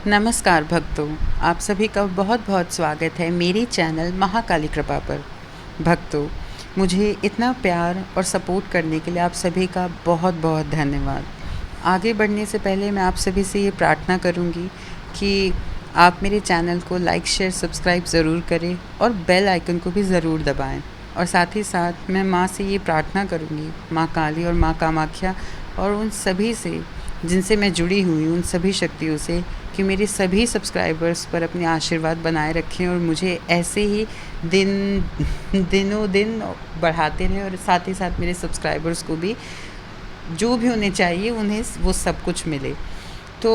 नमस्कार भक्तों, आप सभी का बहुत बहुत स्वागत है मेरी चैनल महाकाली कृपा पर। भक्तों, मुझे इतना प्यार और सपोर्ट करने के लिए आप सभी का बहुत बहुत धन्यवाद। आगे बढ़ने से पहले मैं आप सभी से ये प्रार्थना करूँगी कि आप मेरे चैनल को लाइक शेयर सब्सक्राइब ज़रूर करें और बेल आइकन को भी ज़रूर दबाएं। और साथ ही साथ मैं माँ से ये प्रार्थना करूँगी, माँ काली और माँ कामाख्या और उन सभी से जिनसे मैं जुड़ी हुई उन सभी शक्तियों से, कि मेरे सभी सब्सक्राइबर्स पर अपने आशीर्वाद बनाए रखें और मुझे ऐसे ही दिनों दिन बढ़ाते रहें और साथ ही साथ मेरे सब्सक्राइबर्स को भी जो भी उन्हें चाहिए उन्हें वो सब कुछ मिले। तो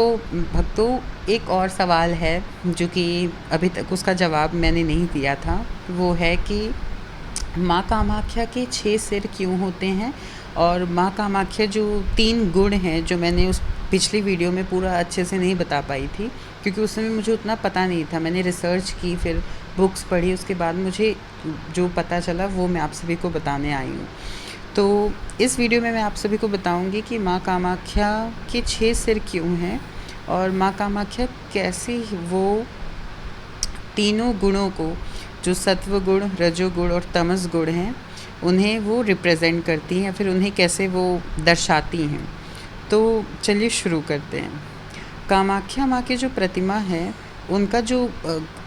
भक्तों, एक और सवाल है जो कि अभी तक उसका जवाब मैंने नहीं दिया था, वो है कि माँ कामाख्या के 6 सिर क्यों होते हैं और माँ कामाख्या जो 3 गुण हैं जो मैंने उस पिछली वीडियो में पूरा अच्छे से नहीं बता पाई थी, क्योंकि उस समय मुझे उतना पता नहीं था। मैंने रिसर्च की, फिर बुक्स पढ़ी, उसके बाद मुझे जो पता चला वो मैं आप सभी को बताने आई हूँ। तो इस वीडियो में मैं आप सभी को बताऊँगी कि माँ कामाख्या के 6 सिर क्यों हैं और माँ कामाख्या कैसे वो तीनों गुणों को, जो सत्व गुण, रजोगुण और तमस गुण हैं, उन्हें वो रिप्रेजेंट करती हैं, फिर उन्हें कैसे वो दर्शाती हैं। तो चलिए शुरू करते हैं। कामाख्या माँ की जो प्रतिमा है, उनका जो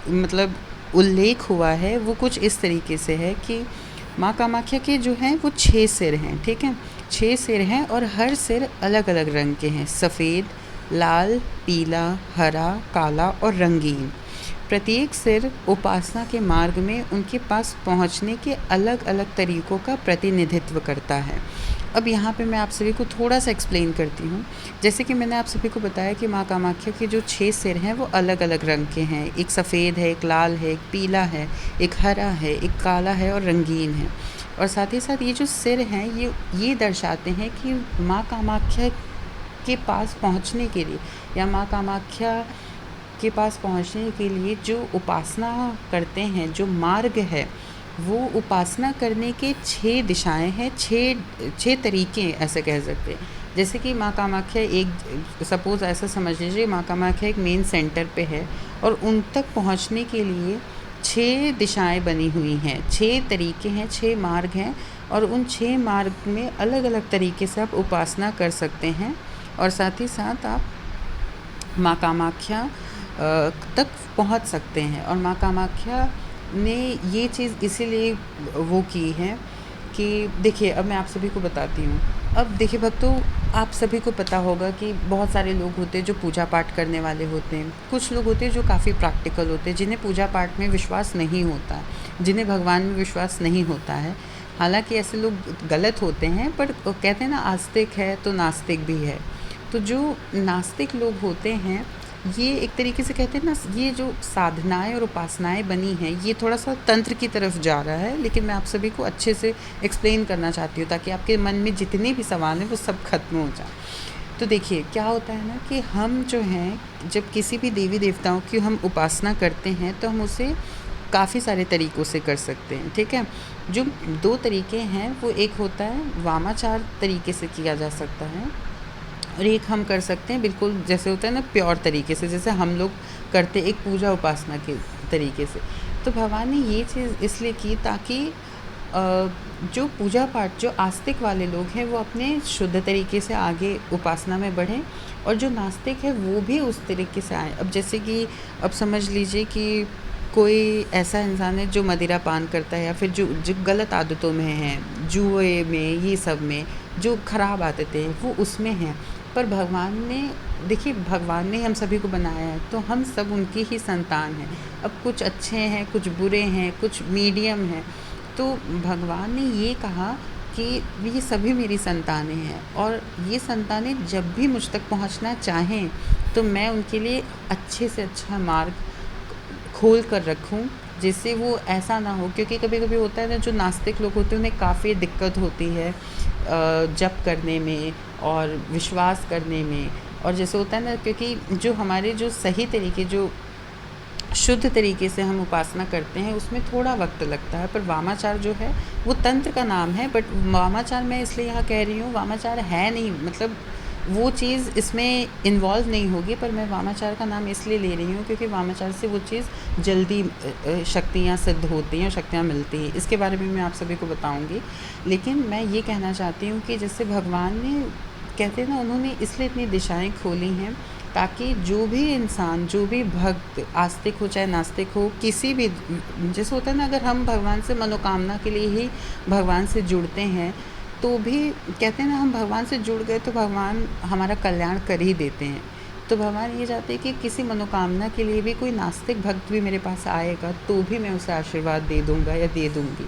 मतलब उल्लेख हुआ है वो कुछ इस तरीके से है कि माँ कामाख्या के जो हैं वो 6 सिर हैं, ठीक है। 6 सिर हैं और हर सिर अलग अलग रंग के हैं, सफ़ेद, लाल, पीला, हरा, काला और रंगीन। प्रत्येक सिर उपासना के मार्ग में उनके पास पहुंचने के अलग अलग तरीक़ों का प्रतिनिधित्व करता है। अब यहाँ पे मैं आप सभी को थोड़ा सा एक्सप्लेन करती हूँ। जैसे कि मैंने आप सभी को बताया कि माँ कामाख्या के जो 6 सिर हैं वो अलग अलग रंग के हैं। एक सफ़ेद है, एक लाल है, एक पीला है, एक हरा है, एक काला है और रंगीन है। और साथ ही साथ ये जो सिर हैं ये दर्शाते हैं कि माँ कामाख्या के पास पहुँचने के लिए या माँ कामाख्या के पास पहुँचने के लिए जो उपासना करते हैं, जो मार्ग है, वो उपासना करने के 6 दिशाएं हैं, 6 तरीके ऐसे कह सकते हैं। जैसे कि माँ कामाख्या एक, सपोज़ ऐसा समझ लीजिए, माँ कामाख्या एक मेन सेंटर पे है और उन तक पहुँचने के लिए 6 दिशाएं बनी हुई हैं, 6 तरीके हैं, 6 मार्ग हैं और उन 6 मार्ग में अलग अलग तरीके से आप उपासना कर सकते हैं और साथ ही साथ आप माँ कामाख्या तक पहुंच सकते हैं। और माँ कामाख्या ने ये चीज़ इसीलिए वो की है कि देखिए, अब मैं आप सभी को बताती हूँ। अब देखिए भक्तों, आप सभी को पता होगा कि बहुत सारे लोग होते हैं जो पूजा पाठ करने वाले होते हैं। कुछ लोग होते हैं जो काफ़ी प्रैक्टिकल होते हैं, जिन्हें पूजा पाठ में विश्वास नहीं होता, जिन्हें भगवान में विश्वास नहीं होता है। हालांकि ऐसे लोग गलत होते हैं, पर कहते हैं ना, आस्तिक है तो नास्तिक भी है। तो जो नास्तिक लोग होते हैं, ये एक तरीके से कहते हैं ना, ये जो साधनाएं और उपासनाएं बनी हैं, ये थोड़ा सा तंत्र की तरफ जा रहा है, लेकिन मैं आप सभी को अच्छे से एक्सप्लेन करना चाहती हूँ ताकि आपके मन में जितने भी सवाल हैं वो सब खत्म हो जाए। तो देखिए क्या होता है ना कि हम जो हैं, जब किसी भी देवी देवताओं की हम उपासना करते हैं तो हम उसे काफ़ी सारे तरीक़ों से कर सकते हैं, ठीक है। जो 2 तरीके हैं, वो एक होता है वामाचार तरीके से किया जा सकता है और एक हम कर सकते हैं बिल्कुल जैसे होता है ना, प्योर तरीके से, जैसे हम लोग करते एक पूजा उपासना के तरीके से। तो भगवान ने ये चीज़ इसलिए की ताकि जो पूजा पाठ, जो आस्तिक वाले लोग हैं, वो अपने शुद्ध तरीके से आगे उपासना में बढ़ें और जो नास्तिक है वो भी उस तरीके से आए। अब जैसे कि अब समझ लीजिए कि कोई ऐसा इंसान है जो मदिरा पान करता है या फिर जो गलत आदतों में है, जुए में, ये सब में जो ख़राब आदतें हैं वो उसमें हैं। पर भगवान ने, देखिए, भगवान ने हम सभी को बनाया है तो हम सब उनकी ही संतान हैं। अब कुछ अच्छे हैं, कुछ बुरे हैं, कुछ मीडियम हैं। तो भगवान ने ये कहा कि ये सभी मेरी संतानें हैं और ये संतानें जब भी मुझ तक पहुंचना चाहें तो मैं उनके लिए अच्छे से अच्छा मार्ग खोल कर रखूं, जिससे वो ऐसा ना हो। क्योंकि कभी कभी होता है ना, जो नास्तिक लोग होते हैं उन्हें काफ़ी दिक्कत होती है जप करने में और विश्वास करने में। और जैसे होता है ना, क्योंकि जो हमारे जो सही तरीके, जो शुद्ध तरीके से हम उपासना करते हैं, उसमें थोड़ा वक्त लगता है। पर वामाचार जो है वो तंत्र का नाम है, बट वामाचार मैं इसलिए यहाँ कह रही हूँ, वामाचार है नहीं, मतलब वो चीज़ इसमें इन्वॉल्व नहीं होगी, पर मैं वामाचार का नाम इसलिए ले रही हूँ क्योंकि वामाचार से वो चीज़ जल्दी शक्तियाँ सिद्ध होती हैं और शक्तियाँ मिलती हैं। इसके बारे में मैं आप सभी को बताऊँगी। लेकिन मैं ये कहना चाहती हूँ कि जैसे भगवान ने, कहते हैं ना, उन्होंने इसलिए इतनी दिशाएं खोली हैं ताकि जो भी इंसान, जो भी भक्त, आस्तिक हो चाहे नास्तिक हो, किसी भी, जैसे होता है ना, अगर हम भगवान से मनोकामना के लिए ही भगवान से जुड़ते हैं तो भी, कहते हैं ना, हम भगवान से जुड़ गए तो भगवान हमारा कल्याण कर ही देते हैं। तो भगवान ये चाहते हैं कि किसी मनोकामना के लिए भी कोई नास्तिक भक्त भी मेरे पास आएगा तो भी मैं उसे आशीर्वाद दे दूँगा या दे दूँगी।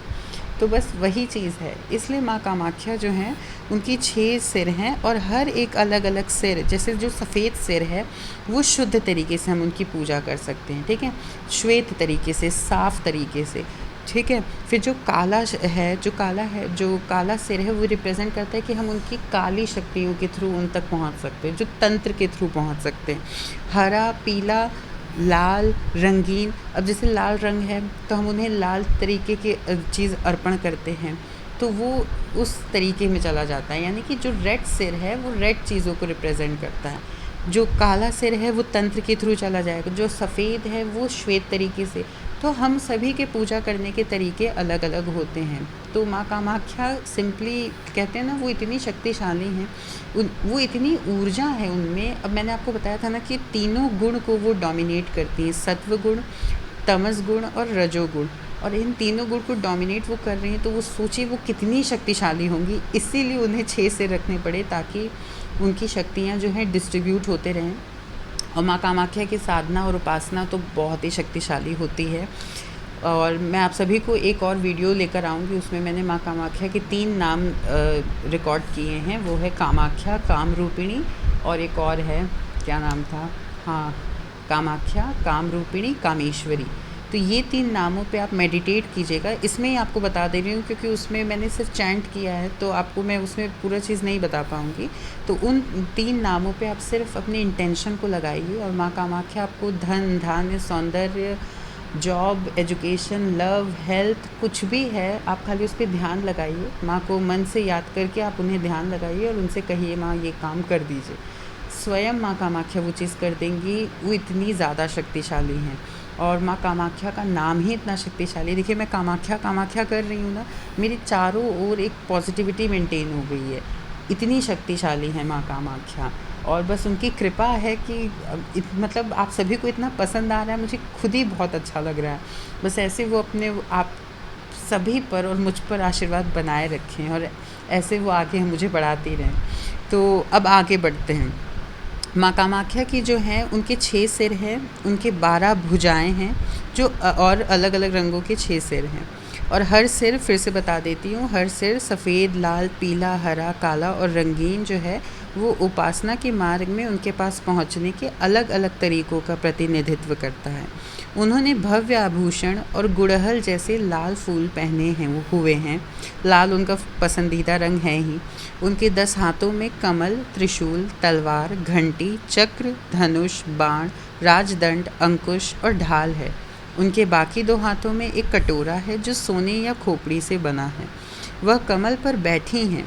तो बस वही चीज़ है। इसलिए माँ कामाख्या जो हैं, उनकी 6 सिर हैं और हर एक अलग अलग सिर, जैसे जो सफ़ेद सिर है वो शुद्ध तरीके से हम उनकी पूजा कर सकते हैं, ठीक है, श्वेत तरीके से, साफ़ तरीके से, ठीक है। फिर जो काला है, जो काला सिर है, वो रिप्रेजेंट करता है कि हम उनकी काली शक्तियों के थ्रू उन तक पहुंच सकते हैं, जो तंत्र के थ्रू पहुंच सकते हैं। हरा, पीला, लाल, रंगीन। अब जैसे लाल रंग है तो हम उन्हें लाल तरीके के चीज़ अर्पण करते हैं, तो वो उस तरीके में चला जाता है। यानी कि जो रेड सिर है वो रेड चीज़ों को रिप्रेजेंट करता है, जो काला सिर है वो तंत्र के थ्रू चला जाएगा, जो सफ़ेद है वो श्वेत तरीके से। तो हम सभी के पूजा करने के तरीके अलग अलग होते हैं। तो माँ कामाख्या सिंपली, कहते हैं ना, वो इतनी शक्तिशाली हैं, वो इतनी ऊर्जा है उनमें। अब मैंने आपको बताया था ना कि तीनों गुण को वो डोमिनेट करती हैं, सत्व गुण, तमस गुण और रजोगुण। और इन तीनों गुण को डोमिनेट वो कर रही हैं, तो वो सोचिए वो कितनी शक्तिशाली होंगी। इसीलिए उन्हें 6 सिर रखने पड़े ताकि उनकी शक्तियाँ जो हैं डिस्ट्रीब्यूट होते रहें। और माँ कामाख्या की साधना और उपासना तो बहुत ही शक्तिशाली होती है। और मैं आप सभी को एक और वीडियो लेकर आऊँगी, उसमें मैंने माँ कामाख्या के 3 नाम रिकॉर्ड किए हैं। वो है कामाख्या, कामरूपिणी, और एक और है, क्या नाम था, हाँ, कामाख्या, कामरूपिणी, कामेश्वरी। तो ये 3 नामों पे आप मेडिटेट कीजिएगा। इसमें ही आपको बता दे रही हूँ क्योंकि उसमें मैंने सिर्फ चैंट किया है, तो आपको मैं उसमें पूरा चीज़ नहीं बता पाऊँगी। तो उन 3 नामों पे आप सिर्फ अपने इंटेंशन को लगाइए और माँ कामाख्या आपको धन, धान्य, सौंदर्य, जॉब, एजुकेशन, लव, हेल्थ, कुछ भी है, आप खाली उस पर ध्यान लगाइए। माँ को मन से याद करके आप उन्हें ध्यान लगाइए और उनसे कहिए, माँ ये काम कर दीजिए। स्वयं माँ कामाख्या वो चीज़ कर देंगी। वो इतनी ज़्यादा शक्तिशाली हैं और माँ कामाख्या का नाम ही इतना शक्तिशाली। देखिए, मैं कामाख्या कामाख्या कर रही हूँ ना, मेरी चारों ओर एक पॉजिटिविटी मेंटेन हो गई है। इतनी शक्तिशाली है माँ कामाख्या, और बस उनकी कृपा है कि मतलब आप सभी को इतना पसंद आ रहा है, मुझे खुद ही बहुत अच्छा लग रहा है। बस ऐसे वो अपने आप सभी पर और मुझ पर आशीर्वाद बनाए रखें और ऐसे वो आगे मुझे बढ़ाती रहें। तो अब आगे बढ़ते हैं। माँ कामाख्या की जो हैं, उनके 6 सिर हैं, उनके 12 भुजाएं हैं, जो और अलग अलग रंगों के 6 सिर हैं। और हर सिर, फिर से बता देती हूँ, हर सिर सफ़ेद, लाल, पीला, हरा, काला और रंगीन जो है वो उपासना के मार्ग में उनके पास पहुँचने के अलग अलग तरीक़ों का प्रतिनिधित्व करता है। उन्होंने भव्य आभूषण और गुड़हल जैसे लाल फूल पहने हैं, वो हुए हैं। लाल उनका पसंदीदा रंग है ही। उनके 10 हाथों में कमल, त्रिशूल, तलवार, घंटी, चक्र, धनुष, बाण, राजदंड, अंकुश और ढाल है। उनके बाकी 2 हाथों में एक कटोरा है जो सोने या खोपड़ी से बना है। वह कमल पर बैठी हैं,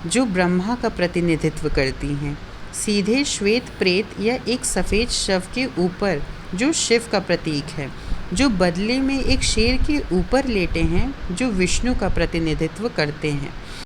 जो ब्रह्मा का प्रतिनिधित्व करती हैं। सीधे श्वेत प्रेत या एक सफ़ेद शव के ऊपर, जो शिव का प्रतीक है, जो बदले में एक शेर के ऊपर लेटे हैं, जो विष्णु का प्रतिनिधित्व करते हैं।